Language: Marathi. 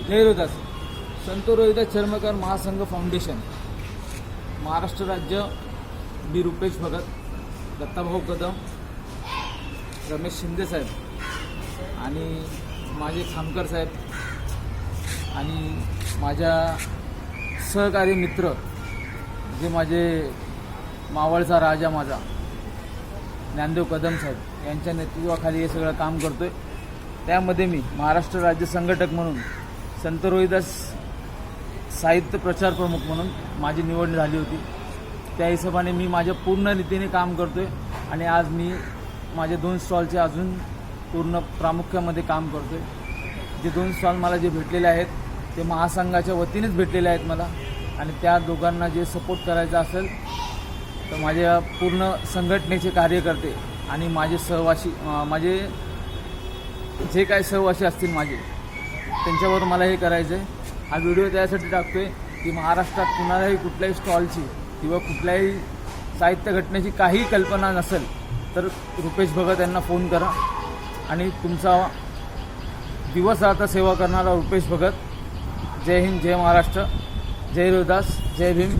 जय रोहिदास. संत रोहिदास चर्मकार महासंघ फाउंडेशन, महाराष्ट्र राज्य. मी रुपेश भगत, दत्ताभाऊ कदम, रमेश शिंदे साहेब आणि माझे खामकर साहेब आणि माझ्या सहकारी मित्र जे माझे मावळचा राजा माझा ज्ञानदेव कदम साहेब यांच्या नेतृत्वाखाली हे सगळं काम करतोय. त्यामध्ये मी महाराष्ट्र राज्य संघटक म्हणून संत रोहिदास साहित्य प्रचार प्रमुख म्हणून माझी निवड झाली होती. त्या हिशोबाने मी माझ्या पूर्ण रीतीने काम करतोय आणि आज मी माझे 2 स्टॉलचे अजून पूर्ण प्रामुख्यामध्ये काम करतोय. जे 2 स्टॉल मला जे भेटलेले आहेत ते महासंघाच्या वतीनेच भेटलेले आहेत मला, आणि त्या दोघांना जे सपोर्ट करायचा असेल तर माझ्या पूर्ण संघटनेचे कार्यकर्ते आणि माझे सहवासी, माझे जे काही सहवासी असतील माझे, त्यांच्यावर मला हे करायचं आहे. हा व्हिडिओ त्यासाठी टाकतोय की महाराष्ट्रात कुणालाही कुठल्याही स्टॉलची किंवा कुठल्याही साहित्य घटनेची काही कल्पना नसेल तर रुपेश भगत यांना फोन करा आणि तुमचा दिवस रात्र सेवा करणारा रुपेश भगत. जय हिंद, जय महाराष्ट्र, जय रोहिदास, जय भीम.